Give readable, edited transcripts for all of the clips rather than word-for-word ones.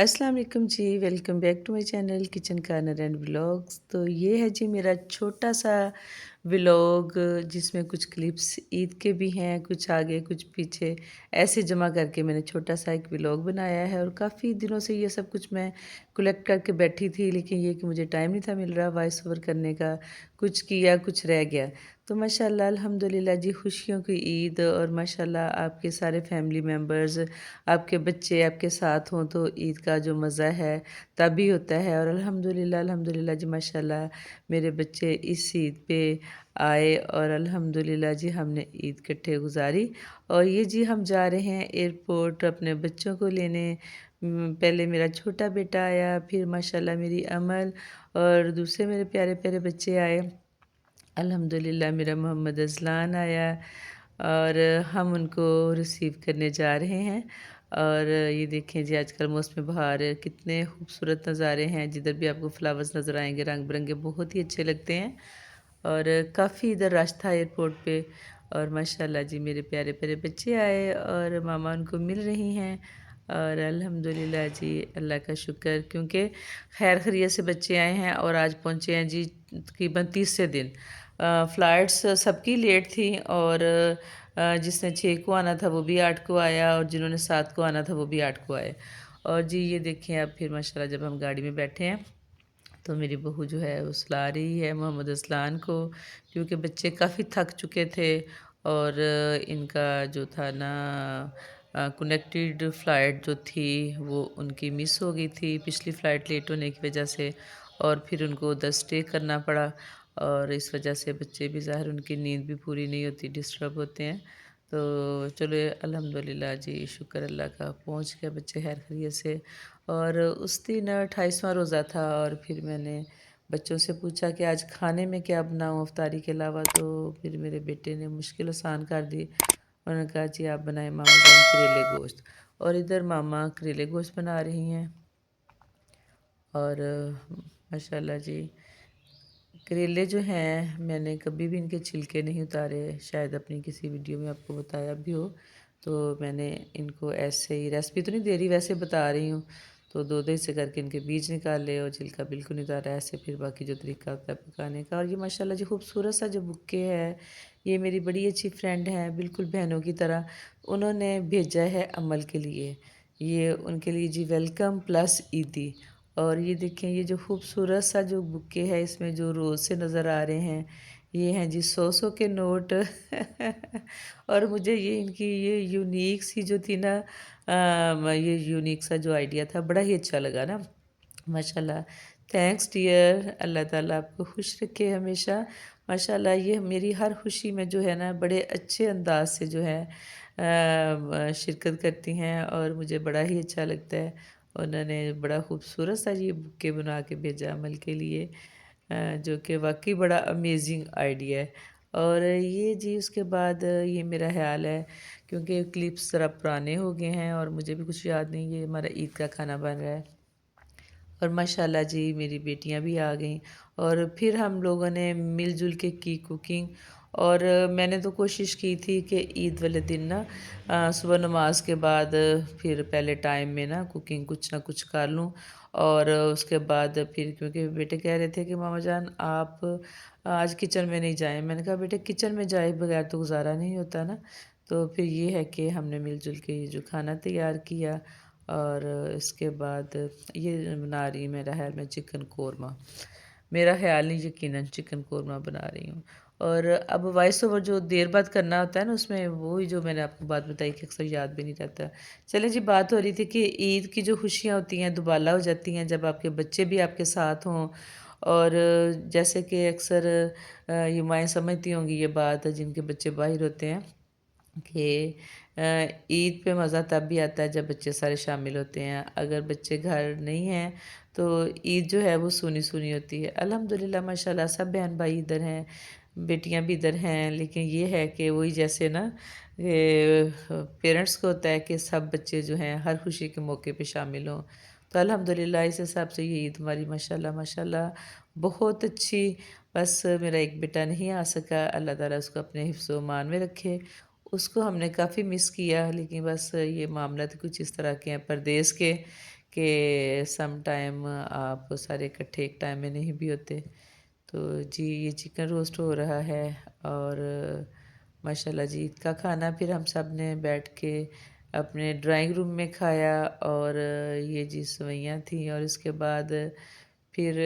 अस्सलाम वालेकुम जी, welcome back to my channel kitchen corner and vlogs. तो ये है जी मेरा छोटा सा व्लॉग, जिसमें कुछ क्लिप्स ईद के भी हैं, कुछ आगे कुछ पीछे, ऐसे जमा करके मैंने छोटा सा एक व्लॉग बनाया है। और काफ़ी दिनों से ये सब कुछ मैं कलेक्ट करके बैठी थी, लेकिन ये कि मुझे टाइम नहीं था मिल रहा वॉइस ओवर करने का। कुछ किया, कुछ रह गया। तो माशाल्लाह अल्हम्दुलिल्लाह जी, खुशियों की ईद। और माशाल्लाह आपके सारे फैमिली मेम्बर्स, आपके बच्चे आपके साथ हों तो ईद का जो मज़ा है तभी होता है। और अल्हम्दुलिल्लाह अल्हम्दुलिल्लाह जी, माशाल्लाह मेरे बच्चे इस ईद पे आए और अल्हम्दुलिल्लाह जी हमने ईद इकट्ठे गुजारी। और ये जी हम जा रहे हैं एयरपोर्ट अपने बच्चों को लेने। पहले मेरा छोटा बेटा आया, फिर माशाल्लाह मेरी अमल और दूसरे मेरे प्यारे प्यारे बच्चे आए। अल्हम्दुलिल्लाह मेरा मोहम्मद अज़लान आया और हम उनको रिसीव करने जा रहे हैं। और ये देखें जी, आजकल मौसम बहार कितने खूबसूरत नज़ारे हैं। जिधर भी आपको फ्लावर्स नज़र आएंगे रंग बिरंगे, बहुत ही अच्छे लगते हैं। और काफ़ी इधर रश था एयरपोर्ट पे। और माशाल्लाह जी मेरे प्यारे प्यारे बच्चे आए और मामा उनको मिल रही हैं। और अल्हम्दुलिल्लाह जी, अल्लाह का शुक्र, क्योंकि खैर खैरियत से बच्चे आए हैं और आज पहुँचे हैं जी तकरीबन तीसरे दिन। फ़्लाइट्स सबकी लेट थी। और जिसने 6 को आना था वो भी 8 को आया, और जिन्होंने 7 को आना था वो भी 8 को आए। और जी ये देखें, अब फिर माशाल्लाह जब हम गाड़ी में बैठे हैं तो मेरी बहू जो है वो सुला रही है मोहम्मद असलान को, क्योंकि बच्चे काफ़ी थक चुके थे। और इनका जो था ना, कनेक्टेड फ़्लाइट जो थी वो उनकी मिस हो गई थी पिछली फ़्लाइट लेट होने की वजह से। और फिर उनको उधर स्टे करना पड़ा। और इस वजह से बच्चे भी ज़ाहिर, उनकी नींद भी पूरी नहीं होती, डिस्टर्ब होते हैं। तो चलो अल्हम्दुलिल्लाह जी, शुक्र अल्लाह का, पहुँच गए बच्चे खैर खैरियत से। और उस दिन 28वां रोज़ा था। और फिर मैंने बच्चों से पूछा कि आज खाने में क्या बनाऊँ इफ्तारी के अलावा। तो फिर मेरे बेटे ने मुश्किल आसान कर दी। उन्होंने कहा जी आप बनाएं मामा जान करेले गोश्त। और इधर मामा करेले गोश्त बना रही हैं। और माशाल्लाह जी, करेले जो हैं मैंने कभी भी इनके छिलके नहीं उतारे, शायद अपनी किसी वीडियो में आपको बताया भी हो। तो मैंने इनको ऐसे ही, रेसिपी तो नहीं दे रही, वैसे बता रही हूँ। तो दो दो हिस्से करके इनके बीज निकाले और छिलका बिल्कुल नहीं उतारा, ऐसे फिर बाकी जो तरीका होता है पकाने का। और ये माशाल्लाह जी खूबसूरत सा जो बुक्के है, ये मेरी बड़ी अच्छी फ्रेंड है, बिल्कुल बहनों की तरह। उन्होंने भेजा है अमल के लिए। ये उनके लिए जी वेलकम प्लस ईदी। और ये देखें, ये जो खूबसूरत सा जो बुके है, इसमें जो रोज़ से नज़र आ रहे हैं, ये हैं जी 100-100 के नोट। और मुझे ये इनकी ये यूनिक सी जो थी ना, ये यूनिक सा जो आइडिया था, बड़ा ही अच्छा लगा ना। माशाल्लाह, थैंक्स डियर, अल्लाह ताला आपको खुश रखे हमेशा। माशाल्लाह ये मेरी हर खुशी में जो है ना, बड़े अच्छे अंदाज से जो है शिरकत करती हैं और मुझे बड़ा ही अच्छा लगता है। उन्होंने बड़ा खूबसूरत सा ये बुके बना के भेजा अमल के लिए, जो कि वाकई बड़ा अमेजिंग आइडिया है। और ये जी उसके बाद ये मेरा ख़्याल है, क्योंकि क्लिप्स ज़रा पुराने हो गए हैं और मुझे भी कुछ याद नहीं, ये हमारा ईद का खाना बन रहा है। और माशाल्लाह जी मेरी बेटियां भी आ गईं। और फिर हम लोगों ने मिलजुल के की कुकिंग। और मैंने तो कोशिश की थी कि ईद वाले दिन ना, सुबह नमाज के बाद फिर पहले टाइम में ना कुकिंग कुछ ना कुछ कर लूँ। और उसके बाद फिर, क्योंकि बेटे कह रहे थे कि मामा जान आप आज किचन में नहीं जाएं। मैंने कहा बेटे, किचन में जाए बगैर तो गुजारा नहीं होता ना। तो फिर ये है कि हमने मिलजुल के ये जो खाना तैयार किया। और इसके बाद ये बना रही हूँ, मेरा ख़्याल में चिकन कोरमा, मेरा ख़्याल नहीं, यकीनन चिकन कोरमा बना रही हूँ। और अब वॉइस ओवर जो देर बाद करना होता है ना, उसमें वही जो मैंने आपको बात बताई कि अक्सर याद भी नहीं रहता। चलें जी, बात हो रही थी कि ईद की जो खुशियाँ होती हैं दुबाला हो जाती हैं जब आपके बच्चे भी आपके साथ हों। और जैसे कि अक्सर ये माएँ समझती होंगी ये बात, जिनके बच्चे बाहर होते हैं, कि ईद पे मज़ा तब भी आता है जब बच्चे सारे शामिल होते हैं। अगर बच्चे घर नहीं हैं तो ईद जो है वो सूनी-सूनी होती है। अल्हम्दुलिल्लाह माशाल्लाह सब बहन भाई इधर हैं, बेटियां भी इधर हैं, लेकिन ये है कि वही जैसे ना, पेरेंट्स को होता है कि सब बच्चे जो हैं हर खुशी के मौके पे शामिल हों। तो अल्हम्दुलिल्लाह इस हिसाब से ये ईद हमारी माशाल्लाह माशाल्लाह बहुत अच्छी। बस मेरा एक बेटा नहीं आ सका, अल्लाह ताला उसको अपने हिफ्ज़ व ईमान में रखे। उसको हमने काफ़ी मिस किया, लेकिन बस ये मामला तो कुछ इस तरह के हैं परदेस के, कि सम टाइम आप सारे इकट्ठे एक टाइम में नहीं भी होते। तो जी ये चिकन रोस्ट हो रहा है और माशाल्लाह जी ईद का खाना फिर हम सब ने बैठ के अपने ड्राइंग रूम में खाया और ये जी सवैयाँ थी और इसके बाद फिर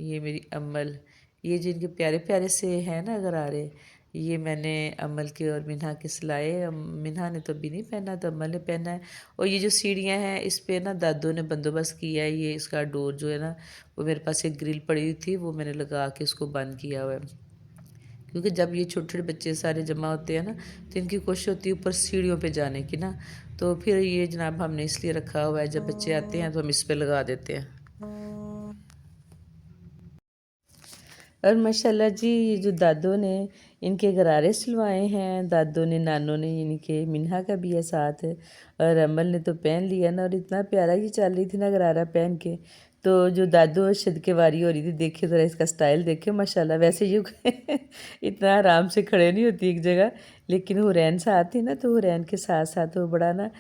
ये मेरी अम्मल, ये जिनके प्यारे प्यारे से हैं ना गरारे, ये मैंने अम्मल के और मिन्हा के सिलाए। मिन्हा ने तो अभी नहीं पहना, तो अम्मल ने पहना है। और ये जो सीढ़ियाँ हैं इस पे ना दादू ने बंदोबस्त किया है, ये इसका डोर जो है ना वो मेरे पास एक ग्रिल पड़ी हुई थी, वो मैंने लगा के उसको बंद किया हुआ है। क्योंकि जब ये छोटे छोटे बच्चे सारे जमा होते हैं ना तो इनकी कोशिश होती है ऊपर सीढ़ियों पे जाने की ना, तो फिर ये जनाब हमने इसलिए रखा हुआ है, जब बच्चे आते हैं तो हम इस पे लगा देते हैं। और माशाल्लाह जी ये जो दादो ने इनके गरारे सिलवाए हैं, दादो ने नानों ने, इनके मिन्हा का भी है साथ, और अमल ने तो पहन लिया ना, और इतना प्यारा ही चल रही थी ना गरारा पहन के। तो जो दादो सदके वारी हो रही थी, देखे ज़रा इसका स्टाइल देखे माशाल्लाह। वैसे ये इतना आराम से खड़े नहीं होती एक जगह, लेकिन हुरैन साथ थी ना, तो हुरैन के साथ साथ वो बड़ा ना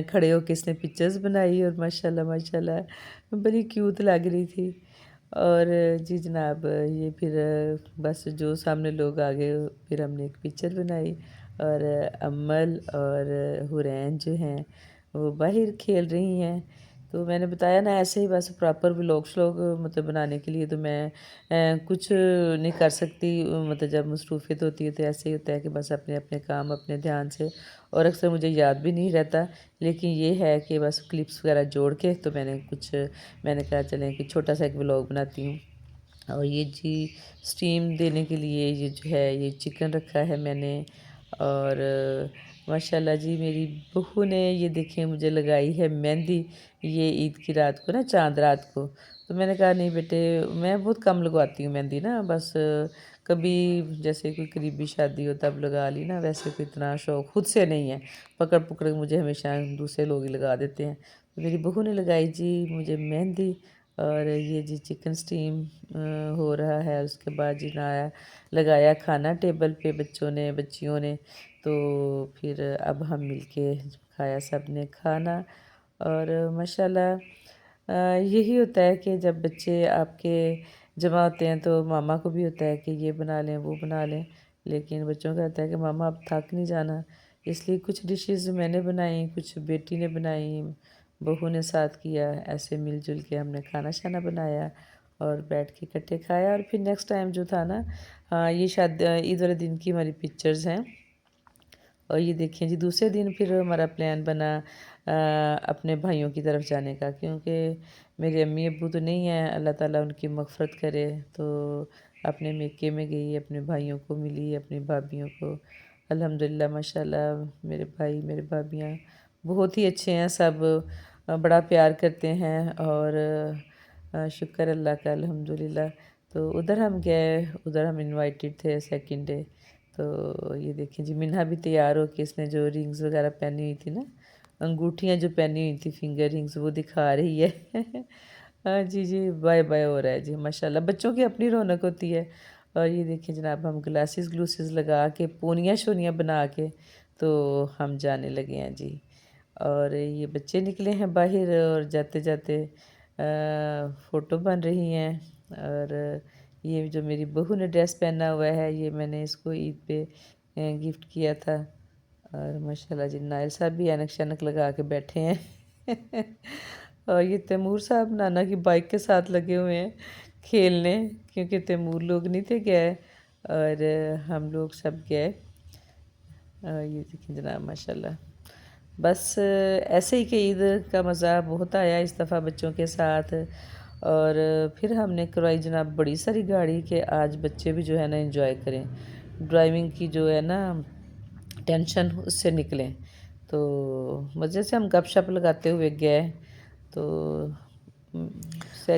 खड़े होके इसने पिक्चर्स बनाई, और माशाल्लाह माशाल्लाह बड़ी क्यूट लग रही थी। और जी जनाब ये फिर बस जो सामने लोग आ गए, फिर हमने एक पिक्चर बनाई, और अम्मल और हुरैन जो हैं वो बाहर खेल रही हैं। तो मैंने बताया ना ऐसे ही बस प्रॉपर व्लॉग्स लोग मतलब बनाने के लिए तो मैं कुछ नहीं कर सकती, मतलब जब मसरूफ़ियत होती है तो ऐसे ही होता है कि बस अपने अपने काम अपने ध्यान से, और अक्सर मुझे याद भी नहीं रहता। लेकिन ये है कि बस क्लिप्स वगैरह जोड़ के तो मैंने कहा चलें कि छोटा सा एक व्लॉग बनाती हूँ। और ये जी स्टीम देने के लिए ये जो है ये चिकन रखा है मैंने। और माशाल्लाह जी मेरी बहू ने ये देखें मुझे लगाई है मेहंदी, ये ईद की रात को ना, चांद रात को। तो मैंने कहा नहीं बेटे, मैं बहुत कम लगवाती हूँ मेहंदी ना, बस कभी जैसे कोई करीबी शादी हो तब लगा ली ना, वैसे कोई इतना शौक़ खुद से नहीं है। पकड़ पकड़ मुझे हमेशा दूसरे लोग ही लगा देते हैं। तो मेरी बहू ने लगाई जी मुझे मेहंदी। और ये जी चिकन स्टीम हो रहा है। उसके बाद जी नया लगाया खाना टेबल पे बच्चों ने बच्चियों ने। तो फिर अब हम मिलके खाया सब ने खाना। और माशाल्लाह यही होता है कि जब बच्चे आपके जमा होते हैं तो मामा को भी होता है कि ये बना लें वो बना लें, लेकिन बच्चों का होता है कि मामा अब थक नहीं जाना। इसलिए कुछ डिशेस मैंने बनाई, कुछ बेटी ने बनाई, बहू ने साथ किया, ऐसे मिलजुल के हमने खाना शाना बनाया और बैठ के इकट्ठे खाया। और फिर नेक्स्ट टाइम जो था ना, हाँ ये शायद ईद वाले दिन की हमारी पिक्चर्स हैं। और ये देखिए जी दूसरे दिन फिर हमारा प्लान बना अपने भाइयों की तरफ जाने का, क्योंकि मेरे अम्मी अब्बू तो नहीं हैं, अल्लाह ताला उनकी मग़फ़रत करे। तो अपने मेके में गई, अपने भाइयों को मिली, अपनी भाभियों को। अल्हम्दुलिल्लाह माशाल्लाह मेरे भाई मेरे भाभियाँ बहुत ही अच्छे हैं सब, बड़ा प्यार करते हैं। और शुक्र अल्लाह का अल्हम्दुलिल्लाह। तो उधर हम गए, उधर हम इनवाइटेड थे सेकंड डे। तो ये देखिए जी मिन्हा भी तैयार हो के, इसने जो रिंग्स वगैरह पहनी हुई थी ना, अंगूठियाँ जो पहनी हुई थी फिंगर रिंग्स, वो दिखा रही है। हाँ जी जी बाय बाय हो रहा है जी माशाल्लाह। बच्चों की अपनी रौनक होती है। और ये देखिए जनाब हम ग्लासेस ग्लूसेस लगा के पोनियाँ शोनियाँ बना के तो हम जाने लगे हैं जी। और ये बच्चे निकले हैं बाहर, और जाते जाते फ़ोटो बन रही हैं। और ये जो मेरी बहू ने ड्रेस पहना हुआ है, ये मैंने इसको ईद पे गिफ्ट किया था। और माशाल्लाह जी नायर साहब भी ऐनक शैनक लगा के बैठे हैं। और ये तैमूर साहब नाना की बाइक के साथ लगे हुए हैं खेलने, क्योंकि तैमूर लोग नहीं थे गए और हम लोग सब गए। ये देखिए जनाब माशाल्लाह। बस ऐसे ही कि ईद का मज़ा बहुत आया इस दफ़ा बच्चों के साथ। और फिर हमने करवाई जनाब बड़ी सारी गाड़ी कि आज बच्चे भी जो है ना एंजॉय करें, ड्राइविंग की जो है ना टेंशन उससे निकलें। तो मज़े से हम गपशप लगाते हुए गए। तो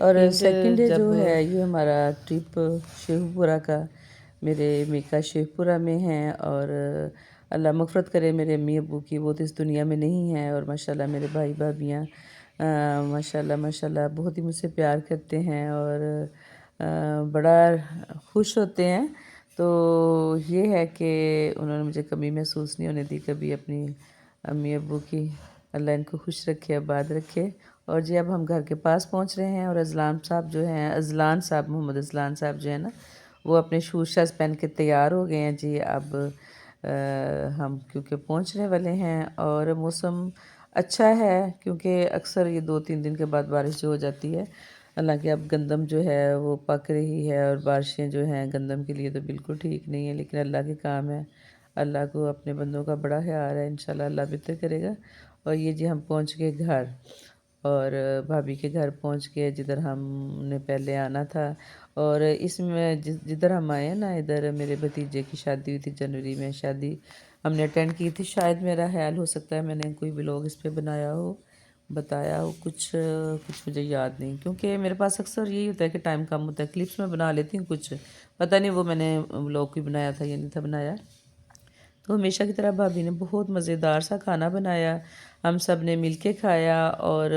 और सेकंड डे जो है ये हमारा ट्रिप शेखपुरा का, मेरे मेका शेखपुरा में है। और अल्लाह मग़फ़रत करे मेरे अम्मी अब्बू की, वो तो इस दुनिया में नहीं है। और माशाल्लाह मेरे भाई भाभियाँ माशाल्लाह माशाल्लाह बहुत ही मुझसे प्यार करते हैं और बड़ा खुश होते हैं। तो ये है कि उन्होंने मुझे कमी महसूस नहीं होने दी कभी अपनी अम्मी अब्बू की। अल्लाह इनको खुश रखे आबाद रखे। और जी अब हम घर के पास पहुंच रहे हैं और अज़लान साहब जो हैं, अज़लान साहब, मोहम्मद अज़लान साहब जो है ना, वो अपने शूज़ शाज़ पहन के तैयार हो गए हैं जी। अब हम क्योंकि पहुंचने वाले हैं और मौसम अच्छा है, क्योंकि अक्सर ये 2-3 दिन के बाद बारिश जो हो जाती है। हालांकि अब गंदम जो है वो पक रही है और बारिशें जो हैं गंदम के लिए तो बिल्कुल ठीक नहीं है, लेकिन अल्लाह के काम है। अल्लाह को अपने बंदों का बड़ा ख्याल है, इंशाल्लाह अल्लाह बेहतर करेगा। और ये जी हम पहुंच गए घर, और भाभी के घर पहुंच के जिधर हमने पहले आना था। और इसमें जिधर हम आए हैं ना, इधर मेरे भतीजे की शादी हुई थी, जनवरी में शादी हमने अटेंड की थी। शायद मेरा ख्याल हो सकता है मैंने कोई व्लॉग इस पे बनाया हो, बताया हो, कुछ मुझे याद नहीं, क्योंकि मेरे पास अक्सर यही होता है कि टाइम कम होता है। क्लिप्स में बना लेती हूँ कुछ, पता नहीं वो मैंने व्लॉग कोई बनाया था या नहीं था बनाया। तो हमेशा की तरह भाभी ने बहुत मज़ेदार सा खाना बनाया, हम सब ने मिल के खाया। और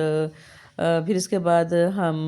फिर इसके बाद हम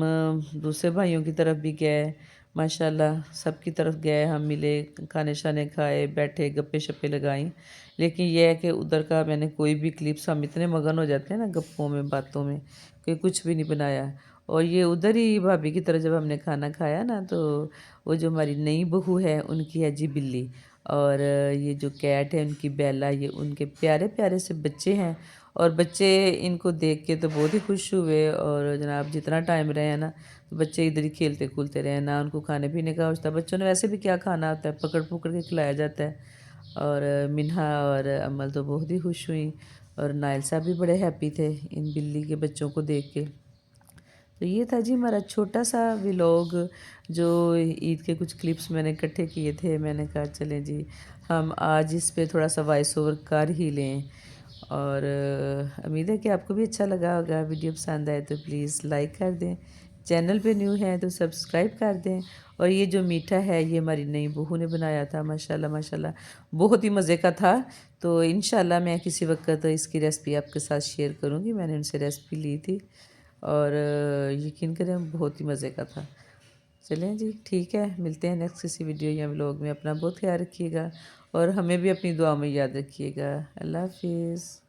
दूसरे भाइयों की तरफ भी गए, माशाल्लाह सब की तरफ गए, हम मिले, खाने शाने खाए, बैठे, गप्पे शप्पे लगाई। लेकिन यह है कि उधर का मैंने कोई भी क्लिप्स, हम इतने मगन हो जाते हैं ना गप्पों में, बातों में, कि कुछ भी नहीं बनाया। और ये उधर ही भाभी की तरफ जब हमने खाना खाया ना, तो वो जो हमारी नई बहू है उनकी है जी बिल्ली, और ये जो कैट है उनकी बेला, ये उनके प्यारे प्यारे से बच्चे हैं। और बच्चे इनको देख के तो बहुत ही खुश हुए, और जनाब जितना टाइम रहे हैं ना, तो बच्चे इधर ही खेलते कूदते रहे ना, उनको खाने पीने का होता। बच्चों ने वैसे भी क्या खाना होता है, पकड़ पकड़ के खिलाया जाता है। और मिन्हा और अमल तो बहुत ही खुश हुई, और नाइल साहब भी बड़े हैप्पी थे इन बिल्ली के बच्चों को देख के। तो ये था जी हमारा छोटा सा व्लॉग, जो ईद के कुछ क्लिप्स मैंने इकट्ठे किए थे। मैंने कहा चलें जी हम आज इस पे थोड़ा सा वॉइस ओवर कर ही लें। और उम्मीद है कि आपको भी अच्छा लगा होगा। वीडियो पसंद आए तो प्लीज़ लाइक कर दें, चैनल पे न्यू है तो सब्सक्राइब कर दें। और ये जो मीठा है ये हमारी नई बहू ने बनाया था, माशाल्लाह माशाल्लाह बहुत ही मज़े का था। तो इंशाल्लाह मैं किसी वक्त इसकी रेसिपी आपके साथ शेयर करूँगी, मैंने उनसे रेसिपी ली थी, और यकीन करें बहुत ही मज़े का था। चलें जी ठीक है, मिलते हैं नेक्स्ट किसी वीडियो या व्लॉग में। अपना बहुत ख्याल रखिएगा और हमें भी अपनी दुआ में याद रखिएगा। अल्लाह हाफिज़।